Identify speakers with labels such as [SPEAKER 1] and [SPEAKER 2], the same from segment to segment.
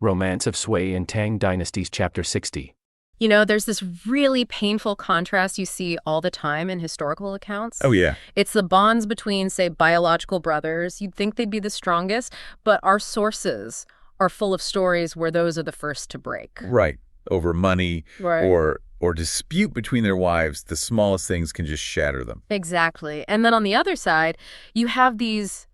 [SPEAKER 1] Romance of Sui and Tang Dynasties, Chapter 60.
[SPEAKER 2] You know, there's this really painful contrast you see all the time in historical accounts.
[SPEAKER 3] Oh, yeah.
[SPEAKER 2] It's the bonds between, say, biological brothers. You'd think they'd be the strongest, but our sources are full of stories where those are the first to break.
[SPEAKER 3] Right. Over money
[SPEAKER 2] Right.
[SPEAKER 3] or dispute between their wives, the smallest things can just shatter them.
[SPEAKER 2] Exactly. And then on the other side, you have these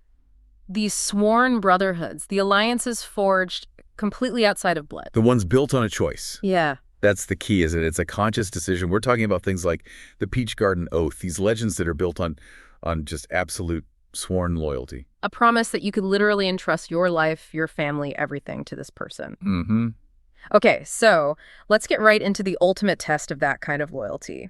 [SPEAKER 2] sworn brotherhoods, the alliances forged completely outside of blood.
[SPEAKER 3] The ones built on a choice.
[SPEAKER 2] Yeah.
[SPEAKER 3] That's the key, isn't it? It's a conscious decision. We're talking about things like the Peach Garden Oath, these legends that are built on just absolute sworn loyalty.
[SPEAKER 2] A promise that you could literally entrust your life, your family, everything to this person.
[SPEAKER 3] Mm-hmm.
[SPEAKER 2] Okay, so let's get right into the ultimate test of that kind of loyalty.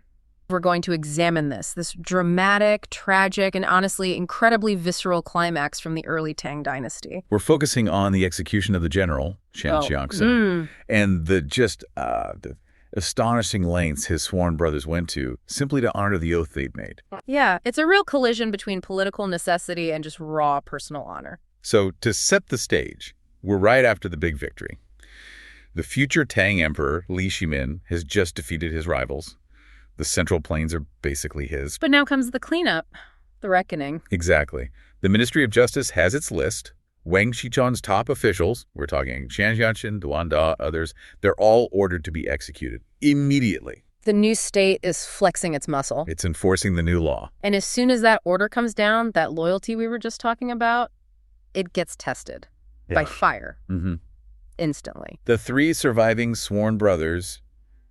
[SPEAKER 2] We're going to examine this dramatic, tragic, and honestly incredibly visceral climax from the early Tang Dynasty.
[SPEAKER 3] We're focusing on the execution of the general, Shan Xiangxin, and the astonishing lengths his sworn brothers went to simply to honor the oath they'd made.
[SPEAKER 2] Yeah, it's a real collision between political necessity and just raw personal honor.
[SPEAKER 3] So to set the stage, we're right after the big victory. The future Tang emperor, Li Shimin, has just defeated his rivals. The Central Plains are basically his.
[SPEAKER 2] But now comes the cleanup, the reckoning.
[SPEAKER 3] Exactly. The Ministry of Justice has its list. Wang Xichon's top officials, we're talking Shan Xianxin, Duan Da, others, they're all ordered to be executed immediately.
[SPEAKER 2] The new state is flexing its muscle.
[SPEAKER 3] It's enforcing the new law.
[SPEAKER 2] And as soon as that order comes down, that loyalty we were just talking about, it gets tested by fire.
[SPEAKER 3] Mm-hmm.
[SPEAKER 2] Instantly.
[SPEAKER 3] The three surviving sworn brothers,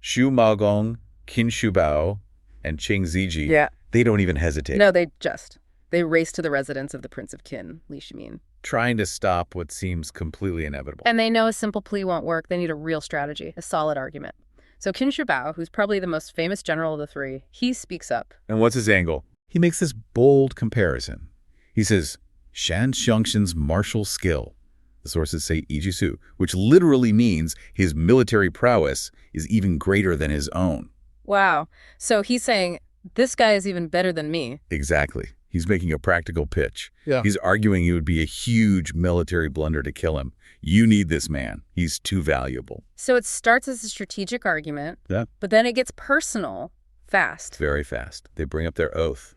[SPEAKER 3] Xu Maogong, Qin Shubao, and Qing Ziji, they don't even hesitate.
[SPEAKER 2] No, they race to the residence of the Prince of Qin, Li Shimin.
[SPEAKER 3] Trying to stop what seems completely inevitable.
[SPEAKER 2] And they know a simple plea won't work. They need a real strategy, a solid argument. So Qin Shubao, who's probably the most famous general of the three, he speaks up.
[SPEAKER 3] And what's his angle? He makes this bold comparison. He says, Shan Xiangxin's martial skill, the sources say Ijisu, which literally means his military prowess is even greater than his own.
[SPEAKER 2] Wow. So he's saying, this guy is even better than me.
[SPEAKER 3] Exactly. He's making a practical pitch.
[SPEAKER 1] Yeah.
[SPEAKER 3] He's arguing it would be a huge military blunder to kill him. You need this man. He's too valuable.
[SPEAKER 2] So it starts as a strategic argument, but then it gets personal fast.
[SPEAKER 3] Very fast. They bring up their oath.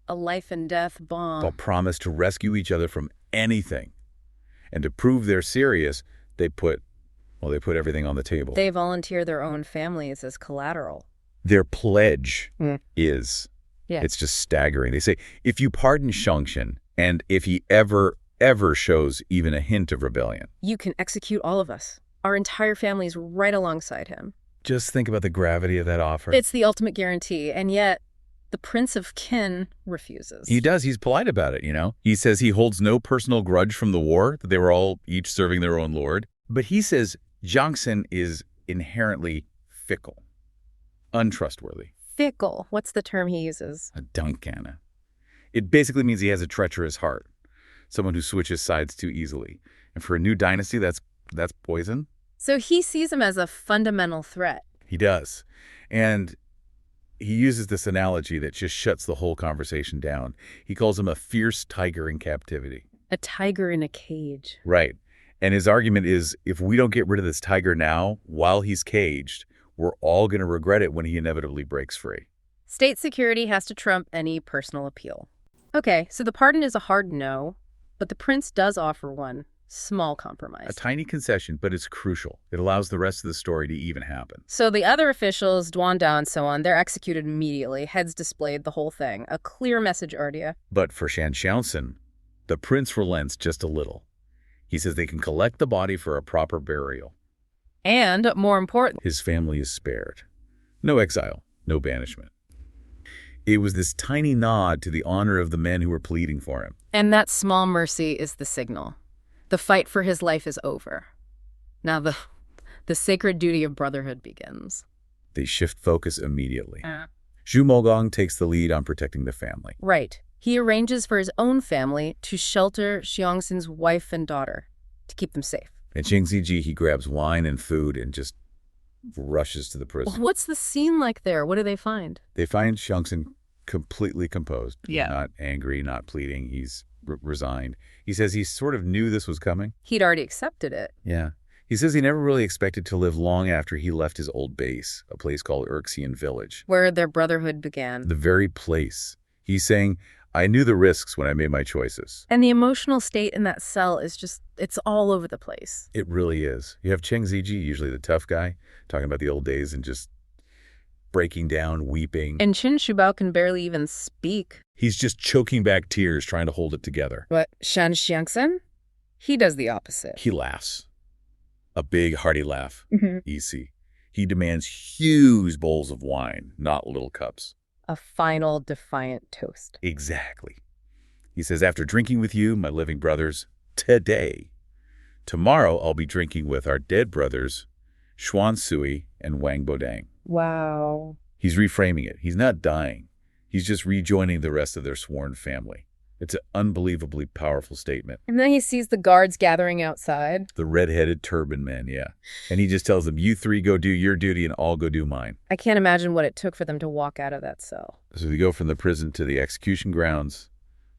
[SPEAKER 2] A life and death bond.
[SPEAKER 3] They'll promise to rescue each other from anything. And to prove they're serious, they put everything on the table.
[SPEAKER 2] They volunteer their own families as collateral.
[SPEAKER 3] Their pledge is,
[SPEAKER 2] Yeah.
[SPEAKER 3] it's just staggering. They say, if you pardon Xiangxin, and if he ever shows even a hint of rebellion,
[SPEAKER 2] you can execute all of us. Our entire family's right alongside him.
[SPEAKER 3] just think about the gravity of that offer.
[SPEAKER 2] It's the ultimate guarantee, and yet the Prince of Qin refuses.
[SPEAKER 3] He does. He's polite about it, you know. He says he holds no personal grudge from the war, that they were all each serving their own lord. But he says Xiangxin is inherently fickle, untrustworthy.
[SPEAKER 2] Fickle. What's the term he uses?
[SPEAKER 3] A dunkana. It basically means he has a treacherous heart, someone who switches sides too easily. And for a new dynasty, that's poison.
[SPEAKER 2] So he sees him as a fundamental threat.
[SPEAKER 3] He does. And he uses this analogy that just shuts the whole conversation down. He calls him a fierce tiger in captivity.
[SPEAKER 2] A tiger in a cage.
[SPEAKER 3] Right. And his argument is, if we don't get rid of this tiger now, while he's caged, we're all going to regret it when he inevitably breaks free.
[SPEAKER 2] State security has to trump any personal appeal. Okay, so the pardon is a hard no, but the prince does offer one small compromise.
[SPEAKER 3] A tiny concession, but it's crucial. It allows the rest of the story to even happen.
[SPEAKER 2] So the other officials, Duan Da and so on, they're executed immediately, heads displayed, the whole thing. A clear message, Ardia.
[SPEAKER 3] But for Shan Xiaoxin, the prince relents just a little. He says they can collect the body for a proper burial.
[SPEAKER 2] And, more important,
[SPEAKER 3] His family is spared. No exile, no banishment. It was this tiny nod to the honor of the men who were pleading for him.
[SPEAKER 2] and that small mercy is the signal. The fight for his life is over. Now the sacred duty of brotherhood begins.
[SPEAKER 3] They shift focus immediately. Zhu Mogong takes the lead on protecting the family.
[SPEAKER 2] Right. He arranges for his own family to shelter Xiangxin's wife and daughter, to keep them safe.
[SPEAKER 3] And Qing Ziji, he grabs wine and food and just rushes to the prison.
[SPEAKER 2] What's the scene like there? What do they find?
[SPEAKER 3] They find Xiangxin completely composed.
[SPEAKER 2] Yeah.
[SPEAKER 3] Not angry, not pleading. He's resigned. He says he sort of knew this was coming.
[SPEAKER 2] He'd already accepted it.
[SPEAKER 3] Yeah. He says he never really expected to live long after he left his old base, a place called Urxian Village.
[SPEAKER 2] Where their brotherhood began.
[SPEAKER 3] The very place. He's saying, I knew the risks when I made my choices.
[SPEAKER 2] And the emotional state in that cell is just, it's all over the place.
[SPEAKER 3] It really is. You have Cheng Ziji, usually the tough guy, talking about the old days and just breaking down, weeping.
[SPEAKER 2] And Qin Shubao can barely even speak.
[SPEAKER 3] He's just choking back tears, trying to hold it together.
[SPEAKER 2] But Shan Xiangsen? He does the opposite.
[SPEAKER 3] He laughs. A big, hearty laugh.
[SPEAKER 2] Mm-hmm.
[SPEAKER 3] Easy. He demands huge bowls of wine, not little cups.
[SPEAKER 2] A final defiant toast.
[SPEAKER 3] Exactly. He says, after drinking with you, my living brothers, today, tomorrow I'll be drinking with our dead brothers, Xuan Sui and Wang Bodang.
[SPEAKER 2] Wow.
[SPEAKER 3] He's reframing it. He's not dying. He's just rejoining the rest of their sworn family. It's an unbelievably powerful statement.
[SPEAKER 2] And then he sees the guards gathering outside.
[SPEAKER 3] The red-headed turban men, yeah. And he just tells them, you three go do your duty and I'll go do mine.
[SPEAKER 2] I can't imagine what it took for them to walk out of that cell.
[SPEAKER 3] So they go from the prison to the execution grounds.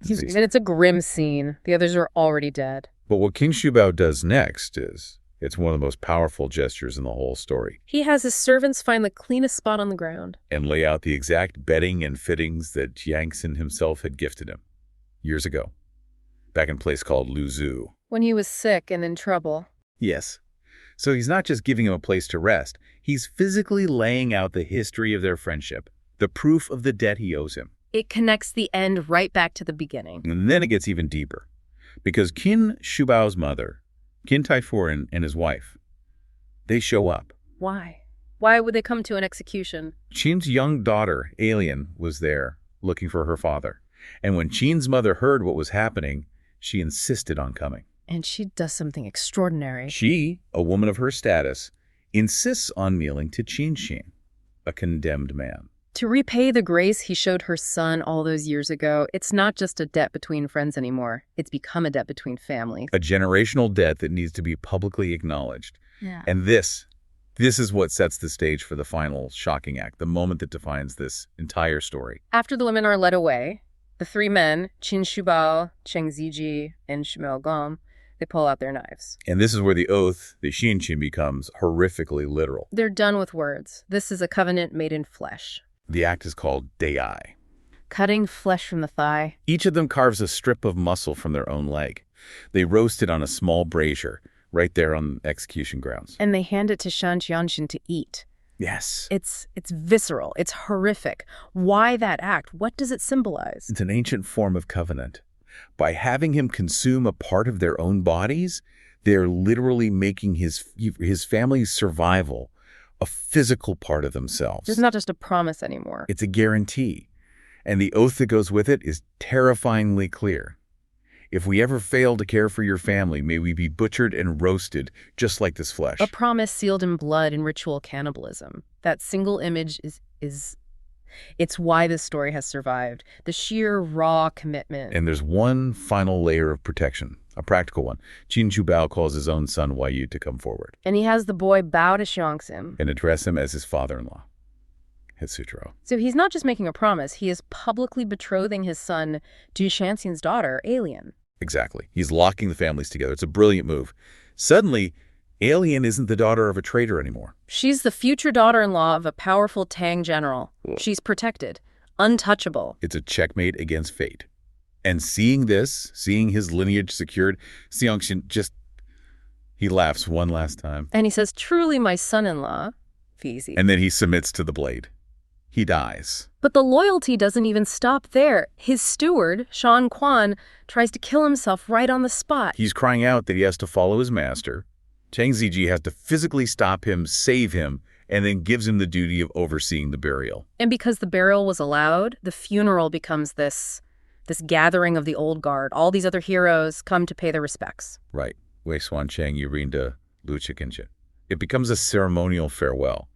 [SPEAKER 2] And it's a grim scene. The others are already dead.
[SPEAKER 3] But what King Shubao does next is, it's one of the most powerful gestures in the whole story.
[SPEAKER 2] He has his servants find the cleanest spot on the ground.
[SPEAKER 3] And lay out the exact bedding and fittings that Jiangxin himself had gifted him years ago, back in a place called Luzhu.
[SPEAKER 2] When he was sick and in trouble.
[SPEAKER 3] Yes. So he's not just giving him a place to rest. He's physically laying out the history of their friendship, the proof of the debt he owes him.
[SPEAKER 2] It connects the end right back to the beginning.
[SPEAKER 3] And then it gets even deeper. Because Qin Shubao's mother, Qin Taifuren, and his wife, they show up.
[SPEAKER 2] Why? Why would they come to an execution?
[SPEAKER 3] Qin's young daughter, Alien, was there looking for her father. And when Qin's mother heard what was happening, she insisted on coming.
[SPEAKER 2] And she does something extraordinary.
[SPEAKER 3] She, a woman of her status, insists on kneeling to Qin, a condemned man.
[SPEAKER 2] To repay the grace he showed her son all those years ago, it's not just a debt between friends anymore. It's become a debt between families.
[SPEAKER 3] A generational debt that needs to be publicly acknowledged.
[SPEAKER 2] Yeah.
[SPEAKER 3] And this is what sets the stage for the final shocking act, the moment that defines this entire story.
[SPEAKER 2] After the women are led away, the three men, Qin Shubao, Cheng Ziji, and Shimao Gom, they pull out their knives.
[SPEAKER 3] And this is where the oath, the Xinqin, becomes horrifically literal.
[SPEAKER 2] They're done with words. This is a covenant made in flesh.
[SPEAKER 3] The act is called Dei.
[SPEAKER 2] Cutting flesh from the thigh.
[SPEAKER 3] Each of them carves a strip of muscle from their own leg. They roast it on a small brazier right there on the execution grounds.
[SPEAKER 2] And they hand it to Shan Qianxin to eat.
[SPEAKER 3] Yes.
[SPEAKER 2] It's visceral. It's horrific. Why that act? What does it symbolize?
[SPEAKER 3] It's an ancient form of covenant. By having him consume a part of their own bodies, they're literally making his family's survival a physical part of themselves.
[SPEAKER 2] It's not just a promise anymore.
[SPEAKER 3] It's a guarantee. And the oath that goes with it is terrifyingly clear. If we ever fail to care for your family, may we be butchered and roasted just like this flesh.
[SPEAKER 2] A promise sealed in blood and ritual cannibalism. That single image it's why this story has survived. The sheer raw commitment.
[SPEAKER 3] And there's one final layer of protection, a practical one. Qin Shubao calls his own son Wai Yu to come forward.
[SPEAKER 2] And he has the boy bow to Xiangxin.
[SPEAKER 3] And address him as his father-in-law, Hitsutro.
[SPEAKER 2] So he's not just making a promise, he is publicly betrothing his son to Xiangxin's daughter, Alien.
[SPEAKER 3] Exactly. He's locking the families together. It's a brilliant move. Suddenly, Alien isn't the daughter of a traitor anymore.
[SPEAKER 2] She's the future daughter-in-law of a powerful Tang general. She's protected, untouchable.
[SPEAKER 3] It's a checkmate against fate. And seeing this, seeing his lineage secured, Xiangxin he laughs one last time.
[SPEAKER 2] And he says, truly my son-in-law, Fizi.
[SPEAKER 3] And then he submits to the blade. He dies.
[SPEAKER 2] But the loyalty doesn't even stop there. His steward, Shan Quan, tries to kill himself right on the spot.
[SPEAKER 3] He's crying out that he has to follow his master. Cheng Ziji has to physically stop him, save him, and then gives him the duty of overseeing the burial.
[SPEAKER 2] And because the burial was allowed, the funeral becomes this gathering of the old guard. All these other heroes come to pay their respects.
[SPEAKER 3] Right. Wei Xuan Cheng, Yurinda, Lu Chikincha. It becomes a ceremonial farewell,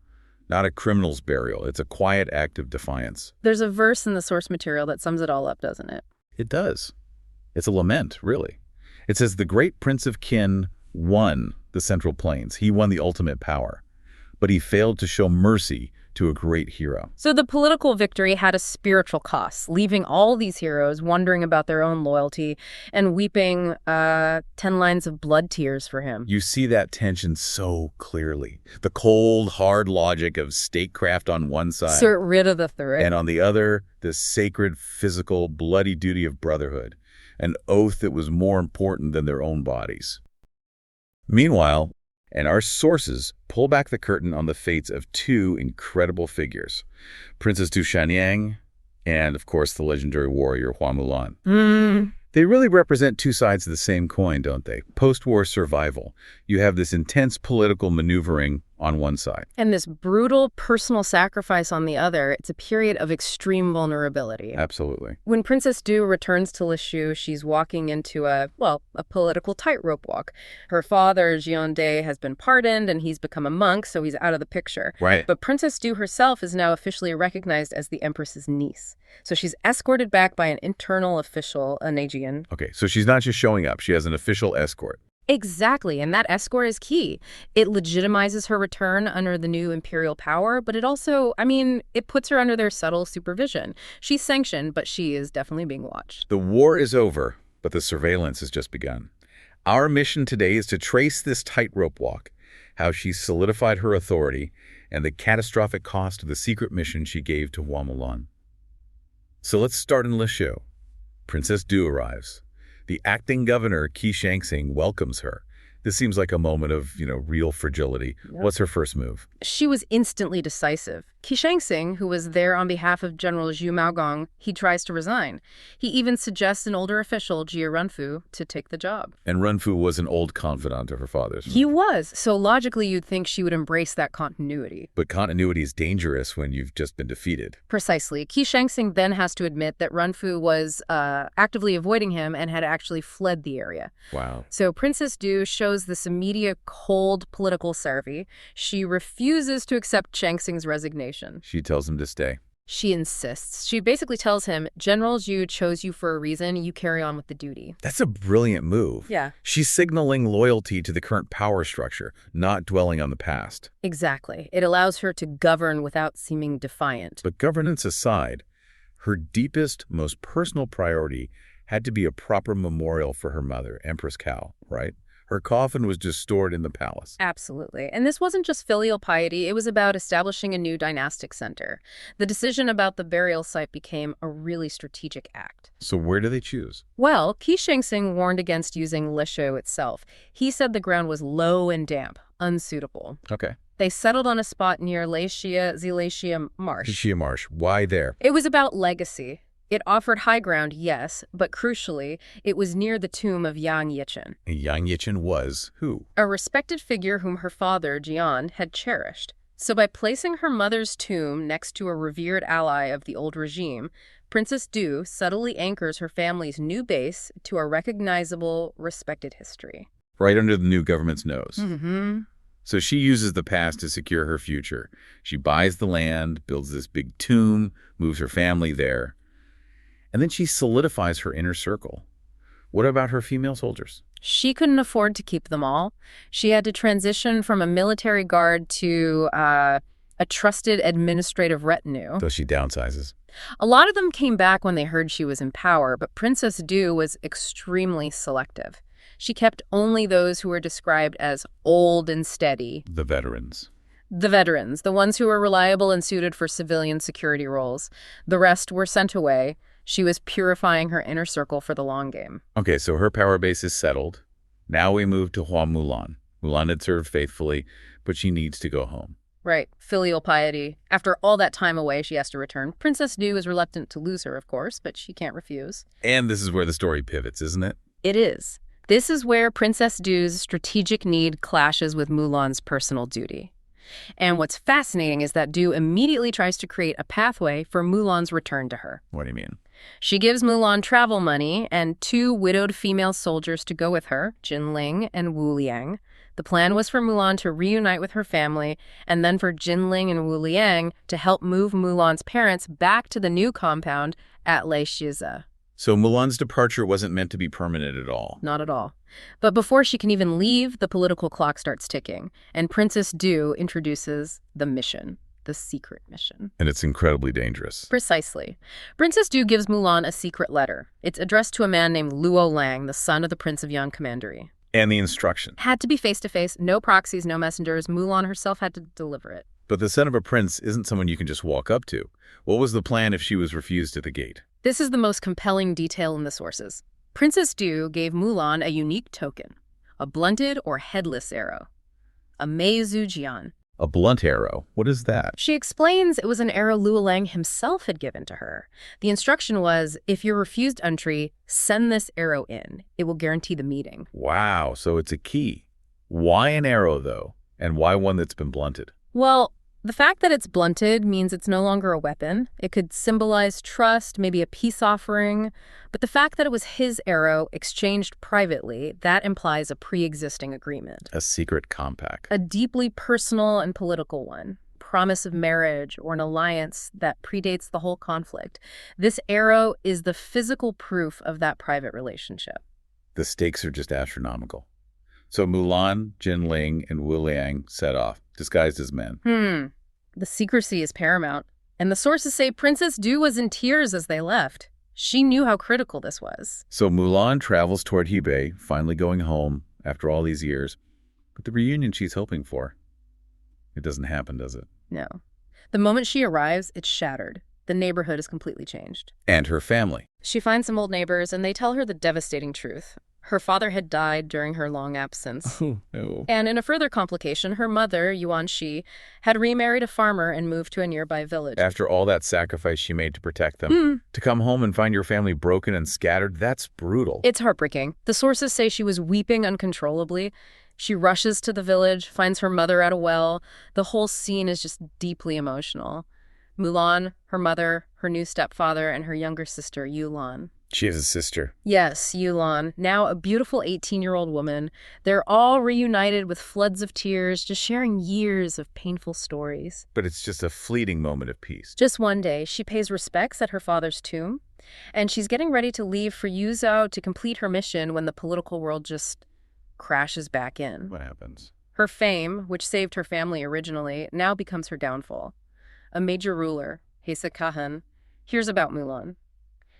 [SPEAKER 3] not a criminal's burial. It's a quiet act of defiance.
[SPEAKER 2] There's a verse in the source material that sums it all up, doesn't it?
[SPEAKER 3] It does. It's a lament, really. It says, the great prince of Qin won the Central Plains. He won the ultimate power. But he failed to show mercy to a great hero.
[SPEAKER 2] So the political victory had a spiritual cost, leaving all these heroes wondering about their own loyalty and weeping 10 lines of blood tears for him.
[SPEAKER 3] You see that tension so clearly. The cold, hard logic of statecraft on one side.
[SPEAKER 2] Assert rid of the threat.
[SPEAKER 3] And on the other, the sacred, physical, bloody duty of brotherhood, an oath that was more important than their own bodies. Meanwhile, and our sources pull back the curtain on the fates of two incredible figures, Princess Du Shanyang and, of course, the legendary warrior Hua Mulan. They really represent two sides of the same coin, don't they? Post-war survival. You have this intense political maneuvering on one side.
[SPEAKER 2] And this brutal personal sacrifice on the other. It's a period of extreme vulnerability.
[SPEAKER 3] Absolutely.
[SPEAKER 2] When Princess Du returns to Lishu, she's walking into a political tightrope walk. Her father, Jiande, has been pardoned and he's become a monk, so he's out of the picture.
[SPEAKER 3] Right.
[SPEAKER 2] But Princess Du herself is now officially recognized as the Empress's niece. So she's escorted back by an internal official, a Nejian.
[SPEAKER 3] Okay, so she's not just showing up. She has an official escort.
[SPEAKER 2] Exactly, and that escort is key. It legitimizes her return under the new imperial power, but it also, it puts her under their subtle supervision. She's sanctioned, but she is definitely being watched.
[SPEAKER 3] The war is over, but the surveillance has just begun. Our mission today is to trace this tightrope walk, how she solidified her authority, and the catastrophic cost of the secret mission she gave to Hua Mulan. So let's start in Lishu. Princess Du arrives. The acting governor, Qi Shangxing, welcomes her. This seems like a moment of, real fragility.
[SPEAKER 2] Yep.
[SPEAKER 3] What's her first move?
[SPEAKER 2] She was instantly decisive. Qi Shangxing, who was there on behalf of General Zhu Maogong, he tries to resign. He even suggests an older official, Jia Runfu, to take the job.
[SPEAKER 3] And Runfu was an old confidant of her father's.
[SPEAKER 2] He was. So logically, you'd think she would embrace that continuity.
[SPEAKER 3] But continuity is dangerous when you've just been defeated.
[SPEAKER 2] Precisely. Qi Shangxing then has to admit that Runfu was actively avoiding him and had actually fled the area.
[SPEAKER 3] Wow.
[SPEAKER 2] So Princess Du shows this immediate cold political savvy. She refuses to accept Shangxing's resignation.
[SPEAKER 3] She tells him to stay.
[SPEAKER 2] She insists. She basically tells him, General Zhu chose you for a reason. You carry on with the duty.
[SPEAKER 3] That's a brilliant move.
[SPEAKER 2] Yeah.
[SPEAKER 3] She's signaling loyalty to the current power structure, not dwelling on the past.
[SPEAKER 2] Exactly. It allows her to govern without seeming defiant.
[SPEAKER 3] But governance aside, her deepest, most personal priority had to be a proper memorial for her mother, Empress Cao, right? Her coffin was just stored in the palace.
[SPEAKER 2] Absolutely. And this wasn't just filial piety. It was about establishing a new dynastic center. The decision about the burial site became a really strategic act.
[SPEAKER 3] So where do they choose?
[SPEAKER 2] Well, Qi Shangxing warned against using Lishu itself. He said the ground was low and damp, unsuitable.
[SPEAKER 3] Okay.
[SPEAKER 2] They settled on a spot near Zilashia Marsh.
[SPEAKER 3] Zilashia Marsh. Why there?
[SPEAKER 2] It was about legacy. It offered high ground, yes, but crucially, it was near the tomb of Yang Yichen.
[SPEAKER 3] Yang Yichen was who?
[SPEAKER 2] A respected figure whom her father, Jian, had cherished. So by placing her mother's tomb next to a revered ally of the old regime, Princess Du subtly anchors her family's new base to a recognizable, respected history.
[SPEAKER 3] Right under the new government's nose.
[SPEAKER 2] Mm-hmm.
[SPEAKER 3] So she uses the past to secure her future. She buys the land, builds this big tomb, moves her family there. And then she solidifies her inner circle. What about her female soldiers?
[SPEAKER 2] She couldn't afford to keep them all. She had to transition from a military guard to a trusted administrative retinue.
[SPEAKER 3] So she downsizes.
[SPEAKER 2] A lot of them came back when they heard she was in power, but Princess Du was extremely selective. She kept only those who were described as old and steady.
[SPEAKER 3] The veterans.
[SPEAKER 2] The veterans, the ones who were reliable and suited for civilian security roles. The rest were sent away. She was purifying her inner circle for the long game.
[SPEAKER 3] Okay, so her power base is settled. Now we move to Hua Mulan. Mulan had served faithfully, but she needs to go home.
[SPEAKER 2] Right, filial piety. After all that time away, she has to return. Princess Du is reluctant to lose her, of course, but she can't refuse.
[SPEAKER 3] And this is where the story pivots, isn't it?
[SPEAKER 2] It is. This is where Princess Du's strategic need clashes with Mulan's personal duty. And what's fascinating is that Du immediately tries to create a pathway for Mulan's return to her.
[SPEAKER 3] What do you mean?
[SPEAKER 2] She gives Mulan travel money and 2 widowed female soldiers to go with her, Jinling and Wu Liang. The plan was for Mulan to reunite with her family, and then for Jinling and Wu Liang to help move Mulan's parents back to the new compound at Leishize.
[SPEAKER 3] So Mulan's departure wasn't meant to be permanent at all.
[SPEAKER 2] Not at all. But before she can even leave, the political clock starts ticking, and Princess Du introduces the mission. the secret mission.
[SPEAKER 3] And it's incredibly dangerous.
[SPEAKER 2] Precisely. Princess Du gives Mulan a secret letter. It's addressed to a man named Youlan, the son of the Prince of Yan Commandery.
[SPEAKER 3] And the instruction.
[SPEAKER 2] Had to be face-to-face, no proxies, no messengers. Mulan herself had to deliver it.
[SPEAKER 3] But the son of a prince isn't someone you can just walk up to. What was the plan if she was refused at the gate?
[SPEAKER 2] This is the most compelling detail in the sources. Princess Du gave Mulan a unique token, a blunted or headless arrow, a Meizujian.
[SPEAKER 3] A blunt arrow. What is that?
[SPEAKER 2] She explains it was an arrow Youlan himself had given to her. The instruction was, if you're refused entry, send this arrow in. It will guarantee the meeting.
[SPEAKER 3] Wow, so it's a key. Why an arrow, though? And why one that's been blunted?
[SPEAKER 2] Well, the fact that it's blunted means it's no longer a weapon. It could symbolize trust, maybe a peace offering. But the fact that it was his arrow exchanged privately, that implies a pre-existing agreement.
[SPEAKER 3] A secret compact.
[SPEAKER 2] A deeply personal and political one. Promise of marriage or an alliance that predates the whole conflict. This arrow is the physical proof of that private relationship.
[SPEAKER 3] The stakes are just astronomical. So Mulan, Jinling, and Wu Liang set off, disguised as men.
[SPEAKER 2] The secrecy is paramount. And the sources say Princess Du was in tears as they left. She knew how critical this was.
[SPEAKER 3] So Mulan travels toward Hebei, finally going home after all these years. But the reunion she's hoping for, it doesn't happen, does it?
[SPEAKER 2] No. The moment she arrives, it's shattered. The neighborhood is completely changed.
[SPEAKER 3] And her family.
[SPEAKER 2] She finds some old neighbors, and they tell her the devastating truth. Her father had died during her long absence.
[SPEAKER 3] Oh, no.
[SPEAKER 2] And in a further complication, her mother, Yuan Shi, had remarried a farmer and moved to a nearby village.
[SPEAKER 3] After all that sacrifice she made to protect them, to come home and find your family broken and scattered, that's brutal.
[SPEAKER 2] It's heartbreaking. The sources say she was weeping uncontrollably. She rushes to the village, finds her mother at a well. The whole scene is just deeply emotional. Mulan, her mother, her new stepfather, and her younger sister, Youlan.
[SPEAKER 3] She has a sister.
[SPEAKER 2] Yes, Youlan, now a beautiful 18-year-old woman. They're all reunited with floods of tears, just sharing years of painful stories.
[SPEAKER 3] But it's just a fleeting moment of peace.
[SPEAKER 2] Just one day, she pays respects at her father's tomb, and she's getting ready to leave for Yuzhou to complete her mission when the political world just crashes back in.
[SPEAKER 3] What happens?
[SPEAKER 2] Her fame, which saved her family originally, now becomes her downfall. A major ruler, Hesse Kahan, hears about Mulan.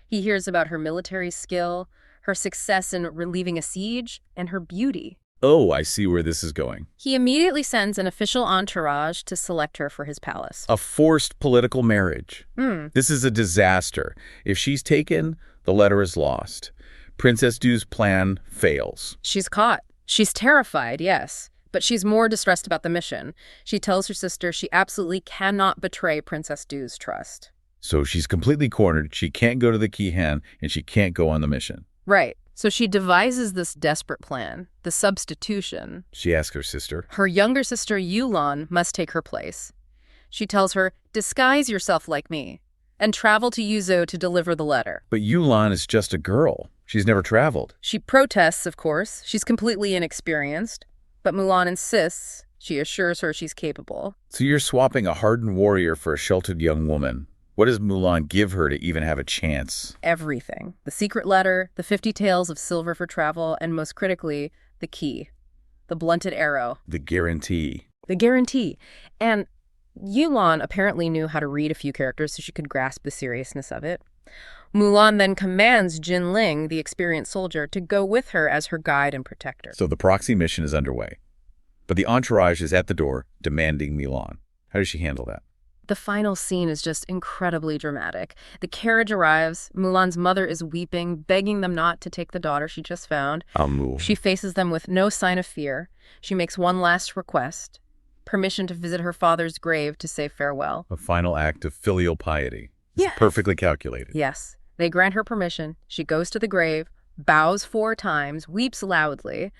[SPEAKER 2] He hears about her military skill, her success in relieving a siege, and her beauty.
[SPEAKER 3] Oh, I see where this is going.
[SPEAKER 2] He immediately sends an official entourage to select her for his palace.
[SPEAKER 3] A forced political marriage. This is a disaster. If she's taken, the letter is lost. Princess Du's plan fails.
[SPEAKER 2] She's caught. She's terrified, yes, but she's more distressed about the mission. She tells her sister she absolutely cannot betray Princess Du's trust.
[SPEAKER 3] So she's completely cornered, she can't go to the Kihan, and she can't go on the mission.
[SPEAKER 2] Right. So she devises this desperate plan, the substitution.
[SPEAKER 3] She asks her sister.
[SPEAKER 2] Her younger sister, Youlan, must take her place. She tells her, disguise yourself like me, and travel to Yuzhou to deliver the letter.
[SPEAKER 3] But Youlan is just a girl. She's never traveled.
[SPEAKER 2] She protests, of course. She's completely inexperienced. But Mulan insists. She assures her she's capable.
[SPEAKER 3] So you're swapping a hardened warrior for a sheltered young woman. What does Mulan give her to even have a chance?
[SPEAKER 2] Everything. The secret letter, the 50 taels of silver for travel, and most critically, the key. The blunted arrow.
[SPEAKER 3] The guarantee.
[SPEAKER 2] The guarantee. And Youlan apparently knew how to read a few characters so she could grasp the seriousness of it. Mulan then commands Jinling, the experienced soldier, to go with her as her guide and protector.
[SPEAKER 3] So the proxy mission is underway. But the entourage is at the door, demanding Mulan. How does she handle that?
[SPEAKER 2] The final scene is just incredibly dramatic. The carriage arrives. Mulan's mother is weeping, begging them not to take the daughter she just found. She faces them with no sign of fear. She makes one last request, permission to visit her father's grave to say farewell.
[SPEAKER 3] A final act of filial piety.
[SPEAKER 2] Yes.
[SPEAKER 3] Perfectly calculated.
[SPEAKER 2] Yes. They grant her permission. She goes to the grave, bows 4 times, weeps loudly,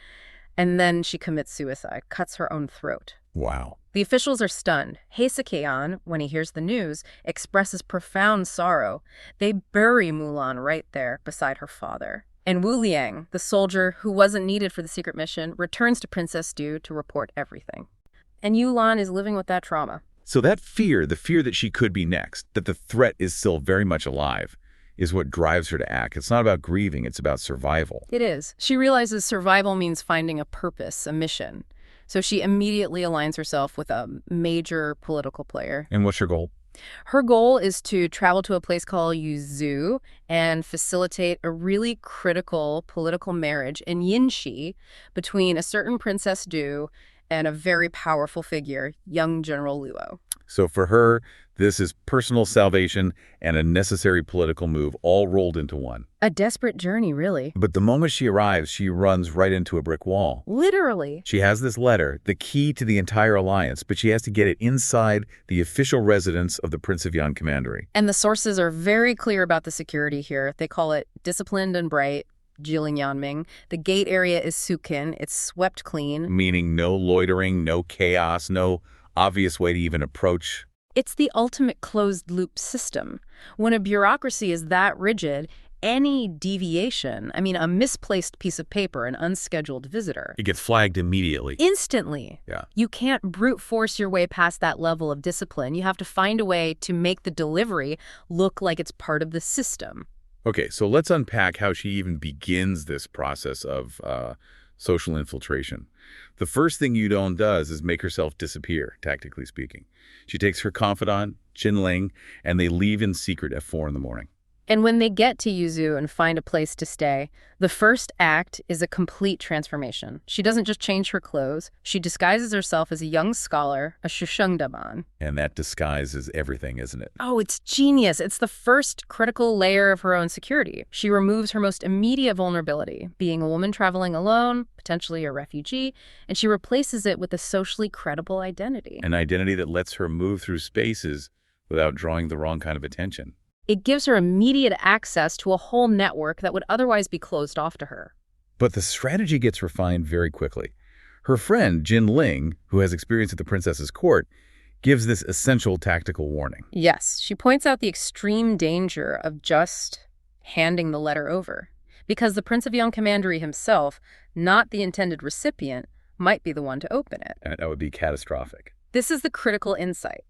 [SPEAKER 2] and then she commits suicide, cuts her own throat.
[SPEAKER 3] Wow.
[SPEAKER 2] The officials are stunned. Hesekian, when he hears the news, expresses profound sorrow. They bury Mulan right there beside her father. And Wu Liang, the soldier who wasn't needed for the secret mission, returns to Princess Du to report everything. And Youlan is living with that trauma.
[SPEAKER 3] So that fear, the fear that she could be next, that the threat is still very much alive, is what drives her to act. It's not about grieving, it's about survival.
[SPEAKER 2] It is. She realizes survival means finding a purpose, a mission. So she immediately aligns herself with a major political player.
[SPEAKER 3] And what's her goal?
[SPEAKER 2] Her goal is to travel to a place called Yuzhou and facilitate a really critical political marriage in Yinxi between a certain Princess Du and a very powerful figure, young General Luo.
[SPEAKER 3] So for her, this is personal salvation and a necessary political move all rolled into one.
[SPEAKER 2] A desperate journey, really.
[SPEAKER 3] But the moment she arrives, she runs right into a brick wall.
[SPEAKER 2] Literally.
[SPEAKER 3] She has this letter, the key to the entire alliance, but she has to get it inside the official residence of the Prince of Yan Commandery.
[SPEAKER 2] And the sources are very clear about the security here. They call it disciplined and bright, Jiling Yanming. The gate area is sukin. It's swept clean.
[SPEAKER 3] Meaning no loitering, no chaos, no obvious way to even approach.
[SPEAKER 2] It's the ultimate closed-loop system. When a bureaucracy is that rigid, any deviation, a misplaced piece of paper, an unscheduled visitor,
[SPEAKER 3] It gets flagged immediately.
[SPEAKER 2] instantly.
[SPEAKER 3] Yeah.
[SPEAKER 2] You can't brute force your way past that level of discipline. You have to find a way to make the delivery look like it's part of the system.
[SPEAKER 3] Okay, so let's unpack how she even begins this process of social infiltration. The first thing Youlan does is make herself disappear, tactically speaking. She takes her confidant, Jinling, and they leave in secret at 4 in the morning.
[SPEAKER 2] And when they get to Yuzhou and find a place to stay, the first act is a complete transformation. She doesn't just change her clothes. She disguises herself as a young scholar, a Shushengdaban.
[SPEAKER 3] And that disguise is everything, isn't it?
[SPEAKER 2] Oh, it's genius. It's the first critical layer of her own security. She removes her most immediate vulnerability, being a woman traveling alone, potentially a refugee, and she replaces it with a socially credible identity.
[SPEAKER 3] An identity that lets her move through spaces without drawing the wrong kind of attention.
[SPEAKER 2] It gives her immediate access to a whole network that would otherwise be closed off to her.
[SPEAKER 3] But the strategy gets refined very quickly. Her friend, Jin Ling, who has experience at the princess's court, gives this essential tactical warning.
[SPEAKER 2] Yes, she points out the extreme danger of just handing the letter over. Because the Prince of Yan Commandery himself, not the intended recipient, might be the one to open it.
[SPEAKER 3] And that would be catastrophic.
[SPEAKER 2] This is the critical insight.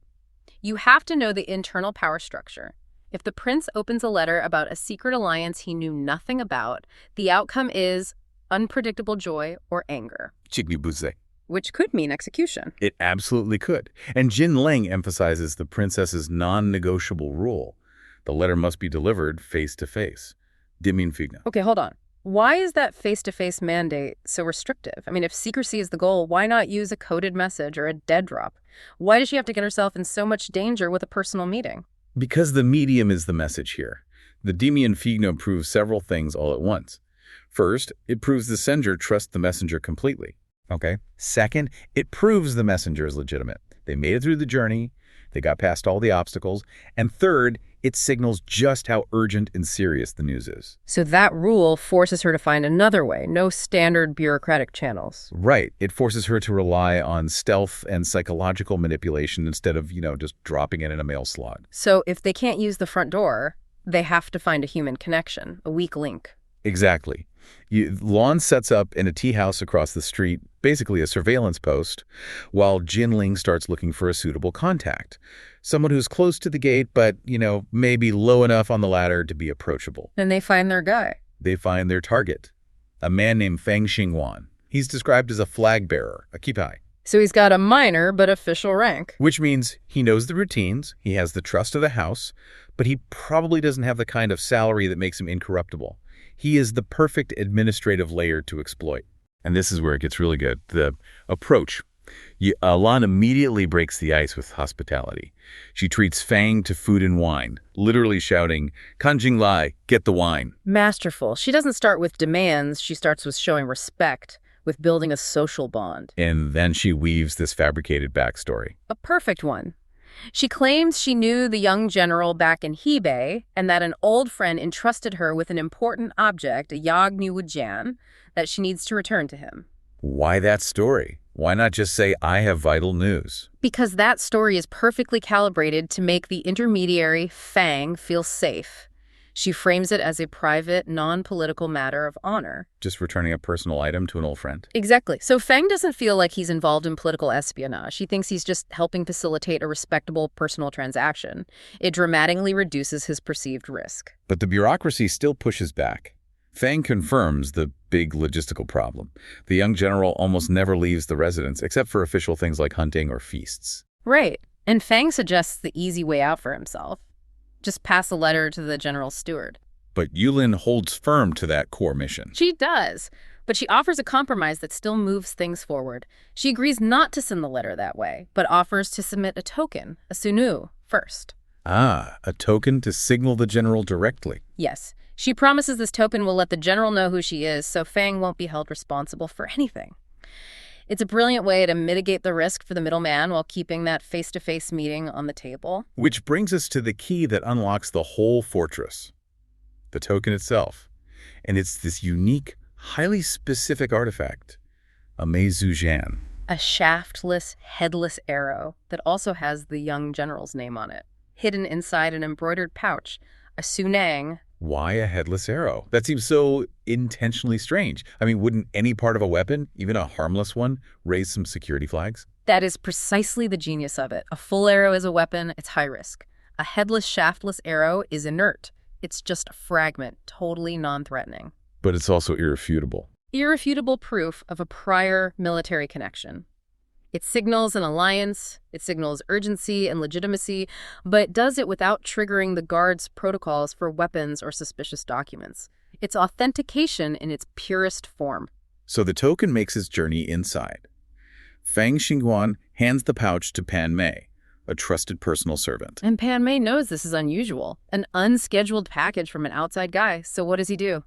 [SPEAKER 2] You have to know the internal power structure. If the prince opens a letter about a secret alliance he knew nothing about, the outcome is unpredictable joy or anger,
[SPEAKER 3] Chignibuze.
[SPEAKER 2] which could mean execution.
[SPEAKER 3] It absolutely could. And Jin Ling emphasizes the princess's non-negotiable rule. The letter must be delivered face-to-face. Dimin Figna.
[SPEAKER 2] Okay, hold on. Why is that face-to-face mandate so restrictive? If secrecy is the goal, why not use a coded message or a dead drop? Why does she have to get herself in so much danger with a personal meeting?
[SPEAKER 3] Because the medium is the message here. The Demian Figno proves several things all at once. First, it proves the sender trusts the messenger completely. Okay. Second, it proves the messenger is legitimate. They made it through the journey. They got past all the obstacles. And third, it signals just how urgent and serious the news is.
[SPEAKER 2] So that rule forces her to find another way, no standard bureaucratic channels.
[SPEAKER 3] Right. It forces her to rely on stealth and psychological manipulation instead of, just dropping it in a mail slot.
[SPEAKER 2] So if they can't use the front door, they have to find a human connection, a weak link.
[SPEAKER 3] Exactly. Lon sets up in a tea house across the street, basically a surveillance post, while Jinling starts looking for a suitable contact. Someone who's close to the gate, but, maybe low enough on the ladder to be approachable.
[SPEAKER 2] And they find their guy.
[SPEAKER 3] They find their target, a man named Feng Xingwan. He's described as a flag bearer, a kipai.
[SPEAKER 2] So he's got a minor but official rank.
[SPEAKER 3] Which means he knows the routines, he has the trust of the house, but he probably doesn't have the kind of salary that makes him incorruptible. He is the perfect administrative layer to exploit. And this is where it gets really good. The approach. Lan immediately breaks the ice with hospitality. She treats Fang to food and wine, literally shouting, "Kanjing Lai, get the wine."
[SPEAKER 2] Masterful. She doesn't start with demands. She starts with showing respect, with building a social bond.
[SPEAKER 3] And then she weaves this fabricated backstory.
[SPEAKER 2] A perfect one. She claims she knew the young general back in Hebei and that an old friend entrusted her with an important object, a Yagni Wujian, that she needs to return to him.
[SPEAKER 3] Why that story? Why not just say, "I have vital news"?
[SPEAKER 2] Because that story is perfectly calibrated to make the intermediary, Fang, feel safe. She frames it as a private, non-political matter of honor.
[SPEAKER 3] Just returning a personal item to an old friend.
[SPEAKER 2] Exactly. So Fang doesn't feel like he's involved in political espionage. He thinks he's just helping facilitate a respectable personal transaction. It dramatically reduces his perceived risk.
[SPEAKER 3] But the bureaucracy still pushes back. Fang confirms the big logistical problem. The young general almost never leaves the residence except for official things like hunting or feasts.
[SPEAKER 2] Right. And Fang suggests the easy way out for himself. Just pass a letter to the general's steward.
[SPEAKER 3] But Youlan holds firm to that core mission.
[SPEAKER 2] She does, but she offers a compromise that still moves things forward. She agrees not to send the letter that way, but offers to submit a token, a sunu, first.
[SPEAKER 3] Ah, a token to signal the general directly.
[SPEAKER 2] Yes. She promises this token will let the general know who she is, so Fang won't be held responsible for anything. It's a brilliant way to mitigate the risk for the middleman while keeping that face-to-face meeting on the table.
[SPEAKER 3] Which brings us to the key that unlocks the whole fortress. The token itself. And it's this unique, highly specific artifact, a meizujian.
[SPEAKER 2] A shaftless, headless arrow that also has the young general's name on it, hidden inside an embroidered pouch, a sunang.
[SPEAKER 3] Why a headless arrow? That seems so intentionally strange. I mean, wouldn't any part of a weapon, even a harmless one, raise some security flags?
[SPEAKER 2] That is precisely the genius of it. A full arrow is a weapon, it's high risk. A headless, shaftless arrow is inert. It's just a fragment, totally non-threatening.
[SPEAKER 3] But it's also irrefutable.
[SPEAKER 2] Irrefutable proof of a prior military connection. It signals an alliance, it signals urgency and legitimacy, but does it without triggering the guard's protocols for weapons or suspicious documents. It's authentication in its purest form.
[SPEAKER 3] So the token makes its journey inside. Fang Xingguan hands the pouch to Pan Mei, a trusted personal servant.
[SPEAKER 2] And Pan Mei knows this is unusual, an unscheduled package from an outside guy, so what does he do?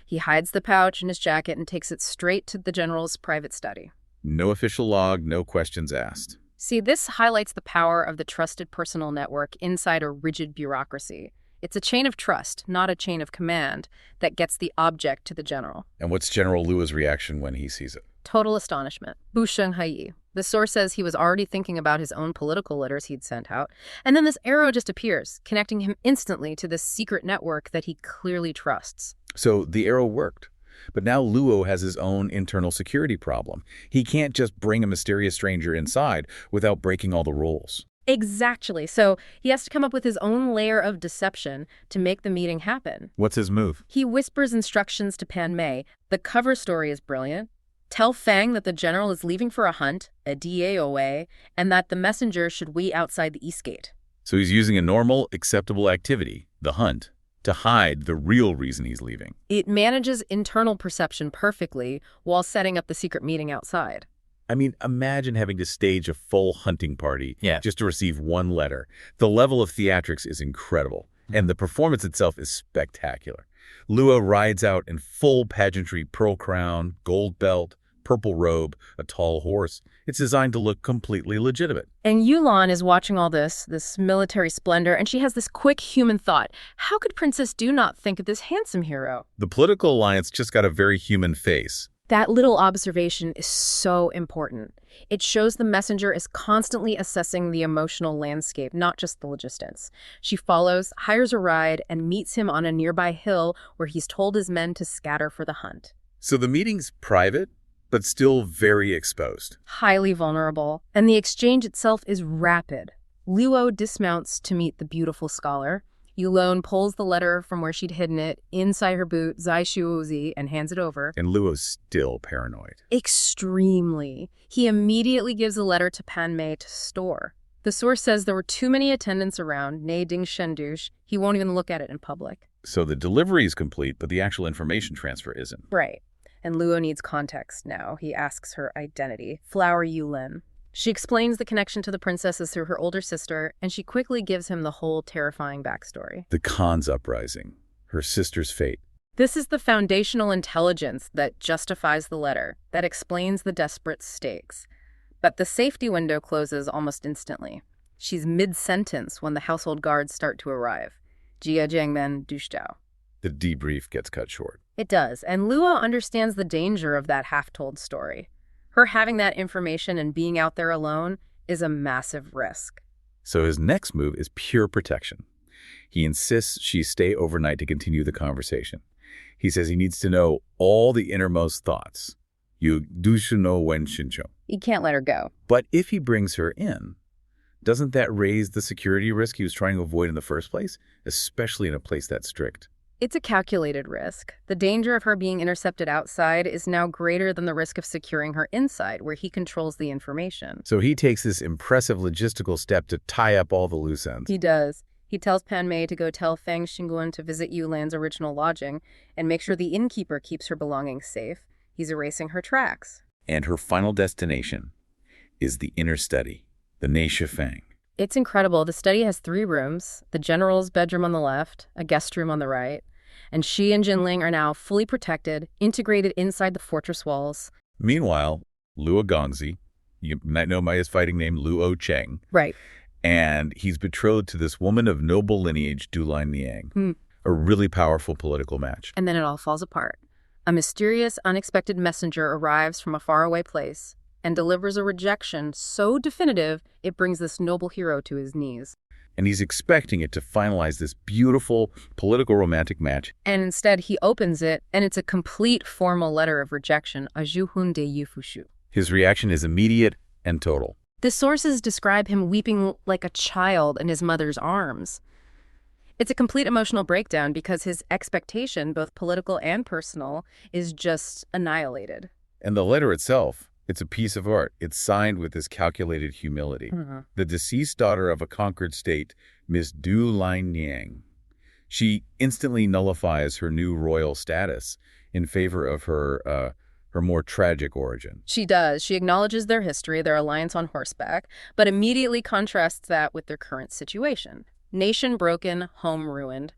[SPEAKER 2] He hides the pouch in his jacket and takes it straight to the general's private study.
[SPEAKER 3] No official log, no questions asked.
[SPEAKER 2] See, this highlights the power of the trusted personal network inside a rigid bureaucracy. It's a chain of trust, not a chain of command, that gets the object to the general.
[SPEAKER 3] And what's General Luo's reaction when he sees it?
[SPEAKER 2] Total astonishment. Bu Shenghayi. The source says he was already thinking about his own political letters he'd sent out, and then this arrow just appears, connecting him instantly to this secret network that he clearly trusts.
[SPEAKER 3] So the arrow worked. But now Luo has his own internal security problem. He can't just bring a mysterious stranger inside without breaking all the rules.
[SPEAKER 2] Exactly. So he has to come up with his own layer of deception to make the meeting happen.
[SPEAKER 3] What's his move?
[SPEAKER 2] He whispers instructions to Pan Mei. The cover story is brilliant. Tell Fang that the general is leaving for a hunt, a DAOA, and that the messenger should wait outside the east gate.
[SPEAKER 3] So he's using a normal, acceptable activity, the hunt, to hide the real reason he's leaving.
[SPEAKER 2] It manages internal perception perfectly while setting up the secret meeting outside.
[SPEAKER 3] I mean, imagine having to stage a full hunting party just to receive one letter. The level of theatrics is incredible, and the performance itself is spectacular. Luo rides out in full pageantry, pearl crown, gold belt, purple robe, a tall horse. It's designed to look completely legitimate.
[SPEAKER 2] And Youlan is watching all this military splendor, and she has this quick human thought. How could Princess Do not think of this handsome hero?
[SPEAKER 3] The political alliance just got a very human face.
[SPEAKER 2] That little observation is so important. It shows the messenger is constantly assessing the emotional landscape, not just the logistics. She follows, hires a ride, and meets him on a nearby hill where he's told his men to scatter for the hunt.
[SPEAKER 3] So the meeting's private, but still very exposed.
[SPEAKER 2] Highly vulnerable, and the exchange itself is rapid. Luo dismounts to meet the beautiful scholar. Youlan pulls the letter from where she'd hidden it inside her boot, Zai Shuozi, and hands it over.
[SPEAKER 3] And Luo's still paranoid.
[SPEAKER 2] Extremely. He immediately gives the letter to Pan Mei to store. The source says there were too many attendants around, ne ding shendush. He won't even look at it in public.
[SPEAKER 3] So the delivery is complete, but the actual information transfer isn't.
[SPEAKER 2] Right. And Luo needs context now. He asks her identity. Flower Youlan. She explains the connection to the princesses through her older sister, and she quickly gives him the whole terrifying backstory.
[SPEAKER 3] The Khan's uprising, her sister's fate.
[SPEAKER 2] This is the foundational intelligence that justifies the letter, that explains the desperate stakes. But the safety window closes almost instantly. She's mid-sentence when the household guards start to arrive. Jia Jiangmen Dushtao.
[SPEAKER 3] The debrief gets cut short.
[SPEAKER 2] It does, and Luo understands the danger of that half-told story. Her having that information and being out there alone is a massive risk.
[SPEAKER 3] So his next move is pure protection. He insists she stay overnight to continue the conversation. He says he needs to know all the innermost thoughts. You do know when Shincho.
[SPEAKER 2] He can't let her go.
[SPEAKER 3] But if he brings her in, doesn't that raise the security risk he was trying to avoid in the first place, especially in a place that strict?
[SPEAKER 2] It's a calculated risk. The danger of her being intercepted outside is now greater than the risk of securing her inside, where he controls the information.
[SPEAKER 3] So he takes this impressive logistical step to tie up all the loose ends.
[SPEAKER 2] He does. He tells Pan Mei to go tell Fang Xinguan to visit Youlan's original lodging and make sure the innkeeper keeps her belongings safe. He's erasing her tracks.
[SPEAKER 3] And her final destination is the inner study, the Ne Fang.
[SPEAKER 2] It's incredible. The study has 3 rooms, the general's bedroom on the left, a guest room on the right, and she and Jinling are now fully protected, integrated inside the fortress walls.
[SPEAKER 3] Meanwhile, Luo Gongzi, you might know by his fighting name Luo Cheng,
[SPEAKER 2] Right.
[SPEAKER 3] and he's betrothed to this woman of noble lineage, Dulai Niang, a really powerful political match.
[SPEAKER 2] And then it all falls apart. A mysterious, unexpected messenger arrives from a faraway place and delivers a rejection so definitive it brings this noble hero to his knees.
[SPEAKER 3] And he's expecting it to finalize this beautiful political romantic match.
[SPEAKER 2] And instead, he opens it, and it's a complete formal letter of rejection, a Zhuhun de Yufushu.
[SPEAKER 3] His reaction is immediate and total.
[SPEAKER 2] The sources describe him weeping like a child in his mother's arms. It's a complete emotional breakdown because his expectation, both political and personal, is just annihilated.
[SPEAKER 3] And the letter itself, it's a piece of art. It's signed with this calculated humility. The deceased daughter of a conquered state, Miss Du Lin Yang. She instantly nullifies her new royal status in favor of her more tragic origin.
[SPEAKER 2] She does. She acknowledges their history, their alliance on horseback, but immediately contrasts that with their current situation. Nation broken, home ruined.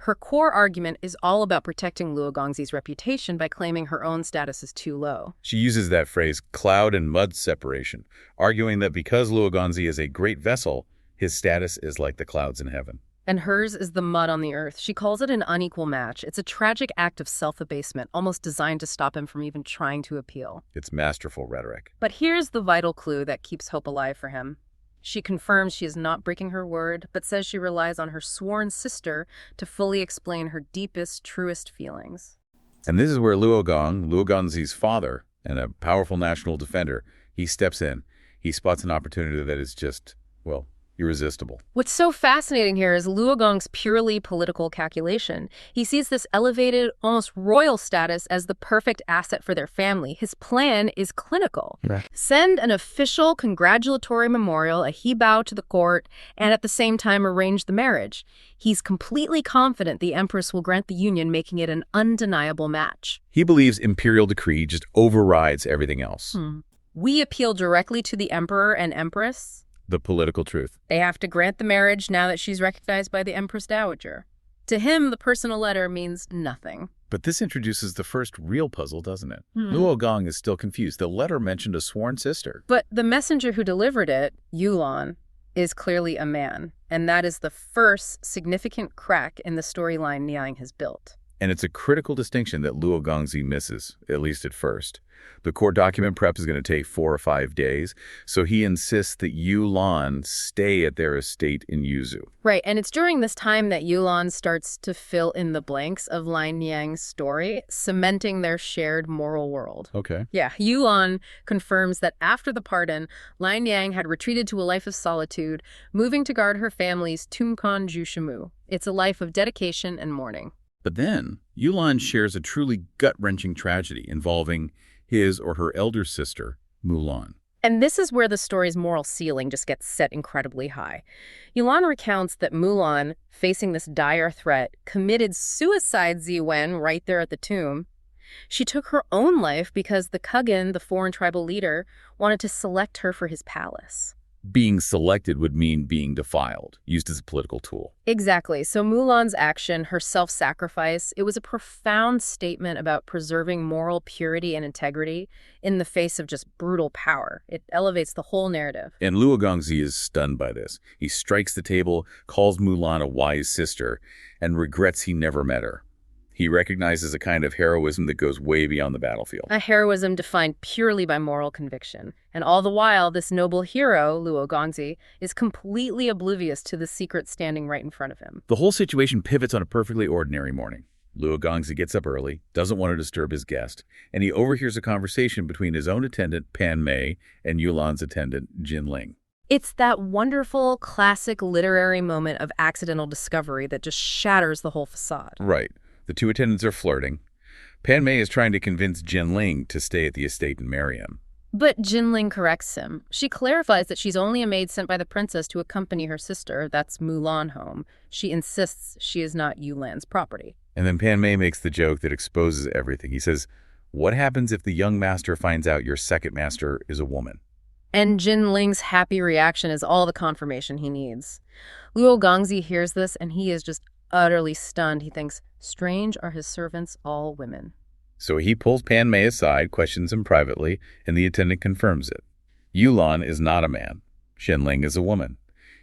[SPEAKER 2] Her core argument is all about protecting Luo Gongzi's reputation by claiming her own status is too low.
[SPEAKER 3] She uses that phrase, cloud and mud separation, arguing that because Luo Gongzi is a great vessel, his status is like the clouds in heaven.
[SPEAKER 2] And hers is the mud on the earth. She calls it an unequal match. It's a tragic act of self-abasement, almost designed to stop him from even trying to appeal.
[SPEAKER 3] It's masterful rhetoric.
[SPEAKER 2] But here's the vital clue that keeps hope alive for him. She confirms she is not breaking her word, but says she relies on her sworn sister to fully explain her deepest, truest feelings.
[SPEAKER 3] And this is where Luo Gongzi's father, and a powerful national defender, he steps in. He spots an opportunity that is just, well, irresistible.
[SPEAKER 2] What's so fascinating here is Luo Gong's purely political calculation. He sees this elevated, almost royal status as the perfect asset for their family. His plan is clinical.
[SPEAKER 1] Right.
[SPEAKER 2] Send an official congratulatory memorial, a he-bow to the court, and at the same time arrange the marriage. He's completely confident the Empress will grant the union, making it an undeniable match.
[SPEAKER 3] He believes imperial decree just overrides everything else.
[SPEAKER 2] We appeal directly to the Emperor and Empress.
[SPEAKER 3] The political truth.
[SPEAKER 2] They have to grant the marriage now that she's recognized by the Empress Dowager. To him, the personal letter means nothing.
[SPEAKER 3] But this introduces the first real puzzle, doesn't it? Luo Gong is still confused. The letter mentioned a sworn sister.
[SPEAKER 2] But the messenger who delivered it, Youlan, is clearly a man. And that is the first significant crack in the storyline Niang has built.
[SPEAKER 3] And it's a critical distinction that Luo Gongzi misses, at least at first. The court document prep is going to take 4 or 5 days, so he insists that Youlan stay at their estate in Yuzu.
[SPEAKER 2] Right, and it's during this time that Youlan starts to fill in the blanks of Lin Yang's story, cementing their shared moral world.
[SPEAKER 3] Okay.
[SPEAKER 2] Yeah, Youlan confirms that after the pardon, Lin Yang had retreated to a life of solitude, moving to guard her family's Tumkan Jushimu. It's a life of dedication and mourning.
[SPEAKER 3] But then, Youlan shares a truly gut-wrenching tragedy involving his or her elder sister, Mulan.
[SPEAKER 2] And this is where the story's moral ceiling just gets set incredibly high. Youlan recounts that Mulan, facing this dire threat, committed suicide Ziwen right there at the tomb. She took her own life because the Kugin, the foreign tribal leader, wanted to select her for his palace.
[SPEAKER 3] Being selected would mean being defiled, used as a political tool.
[SPEAKER 2] Exactly. So Mulan's action, her self-sacrifice, it was a profound statement about preserving moral purity and integrity in the face of just brutal power. It elevates the whole narrative.
[SPEAKER 3] And Luo Gongzi is stunned by this. He strikes the table, calls Mulan a wise sister, and regrets he never met her. He recognizes a kind of heroism that goes way beyond the battlefield.
[SPEAKER 2] A heroism defined purely by moral conviction. And all the while, this noble hero, Luo Gongzi, is completely oblivious to the secret standing right in front of him.
[SPEAKER 3] The whole situation pivots on a perfectly ordinary morning. Luo Gongzi gets up early, doesn't want to disturb his guest, and he overhears a conversation between his own attendant, Pan Mei, and Youlan's attendant, Jinling.
[SPEAKER 2] It's that wonderful, classic literary moment of accidental discovery that just shatters the whole facade.
[SPEAKER 3] Right. The two attendants are flirting. Pan Mei is trying to convince Jinling to stay at the estate and marry him.
[SPEAKER 2] But Jinling corrects him. She clarifies that she's only a maid sent by the princess to accompany her sister, that's Mulan, home. She insists she is not Youlan's property.
[SPEAKER 3] And then Pan Mei makes the joke that exposes everything. He says, "What happens if the young master finds out your second master is a woman?"
[SPEAKER 2] And Jinling's happy reaction is all the confirmation he needs. Luo Gongzi hears this and he is just utterly stunned. He thinks, strange are his servants all women.
[SPEAKER 3] So he pulls Pan Mei aside, questions him privately, and the attendant confirms it. Youlan is not a man. Jinling is a woman.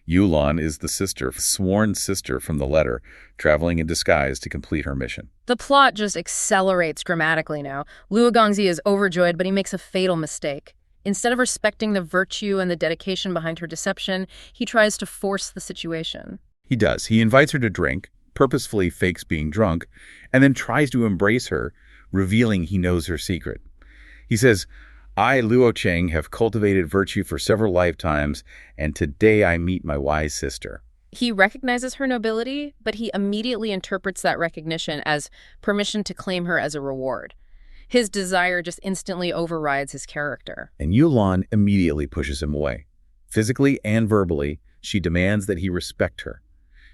[SPEAKER 3] Youlan is the sister, sworn sister from the letter, traveling in disguise to complete her mission.
[SPEAKER 2] The plot just accelerates dramatically now. Luo Gongzi is overjoyed, but he makes a fatal mistake. Instead of respecting the virtue and the dedication behind her deception, he tries to force the situation.
[SPEAKER 3] He does. He invites her to drink, purposefully fakes being drunk, and then tries to embrace her, revealing he knows her secret. He says, "I, Luo Cheng, have cultivated virtue for several lifetimes, and today I meet my wise sister."
[SPEAKER 2] He recognizes her nobility, but he immediately interprets that recognition as permission to claim her as a reward. His desire just instantly overrides his character.
[SPEAKER 3] And Youlan immediately pushes him away. Physically and verbally, she demands that he respect her.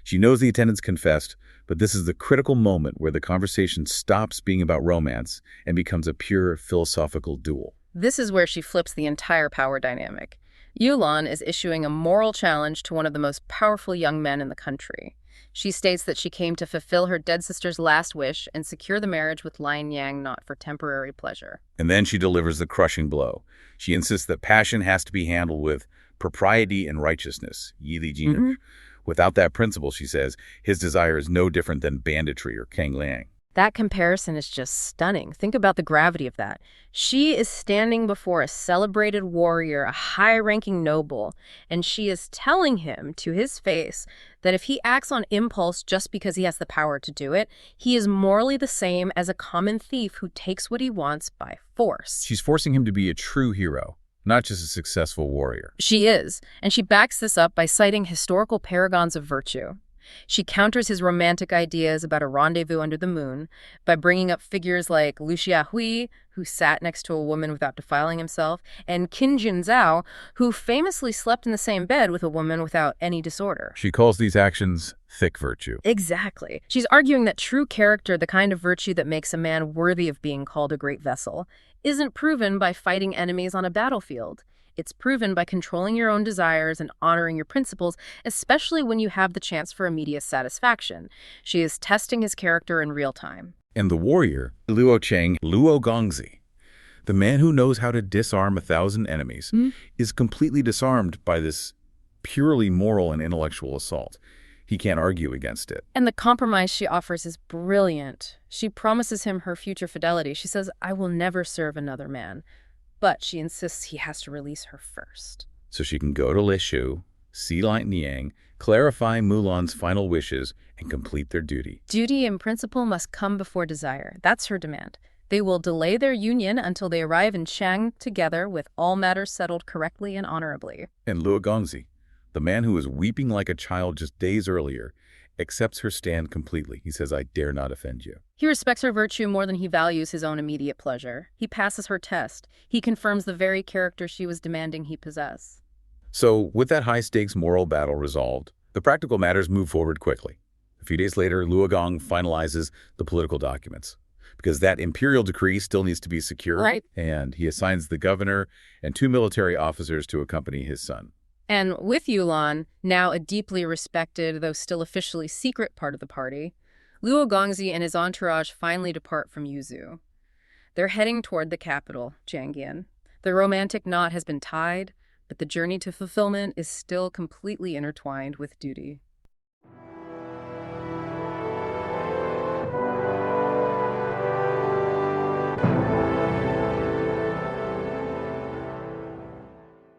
[SPEAKER 3] She knows the attendants confessed, but this is the critical moment where the conversation stops being about romance and becomes a pure philosophical duel.
[SPEAKER 2] This is where she flips the entire power dynamic. Youlan is issuing a moral challenge to one of the most powerful young men in the country. She states that she came to fulfill her dead sister's last wish and secure the marriage with Lion Yang not for temporary pleasure.
[SPEAKER 3] And then she delivers the crushing blow. She insists that passion has to be handled with propriety and righteousness. Yili Jin. Without that principle, she says, his desire is no different than banditry or Kang Liang.
[SPEAKER 2] That comparison is just stunning. Think about the gravity of that. She is standing before a celebrated warrior, a high-ranking noble, and she is telling him to his face that if he acts on impulse just because he has the power to do it, he is morally the same as a common thief who takes what he wants by force.
[SPEAKER 3] She's forcing him to be a true hero, not just a successful warrior.
[SPEAKER 2] She is, and she backs this up by citing historical paragons of virtue. She counters his romantic ideas about a rendezvous under the moon by bringing up figures like Lu Xiahui, who sat next to a woman without defiling himself, and Qin Junzao, who famously slept in the same bed with a woman without any disorder.
[SPEAKER 3] She calls these actions thick virtue.
[SPEAKER 2] Exactly. She's arguing that true character, the kind of virtue that makes a man worthy of being called a great vessel, isn't proven by fighting enemies on a battlefield. It's proven by controlling your own desires and honoring your principles, especially when you have the chance for immediate satisfaction. She is testing his character in real time.
[SPEAKER 3] And the warrior, Luo Cheng, Luo Gongzi, the man who knows how to disarm 1,000 enemies, is completely disarmed by this purely moral and intellectual assault. He can't argue against it.
[SPEAKER 2] And the compromise she offers is brilliant. She promises him her future fidelity. She says, "I will never serve another man." But she insists he has to release her first.
[SPEAKER 3] So she can go to Lishu, see Lion Yang, clarify Mulan's final wishes, and complete their duty.
[SPEAKER 2] Duty and principle must come before desire. That's her demand. They will delay their union until they arrive in Chang together with all matters settled correctly and honorably.
[SPEAKER 3] And Luo Gongzi, the man who was weeping like a child just days earlier, accepts her stand completely. He says, "I dare not offend you."
[SPEAKER 2] He respects her virtue more than he values his own immediate pleasure. He passes her test. He confirms the very character she was demanding he possess.
[SPEAKER 3] So, with that high-stakes moral battle resolved, the practical matters move forward quickly. A few days later, Luogong finalizes the political documents, because that imperial decree still needs to be secured,
[SPEAKER 2] Right.
[SPEAKER 3] And he assigns the governor and 2 military officers to accompany his son.
[SPEAKER 2] And with Youlan, now a deeply respected, though still officially secret part of the party, Luo Gongzi and his entourage finally depart from Yuzhou. They're heading toward the capital, Jiangyan. The romantic knot has been tied, but the journey to fulfillment is still completely intertwined with duty.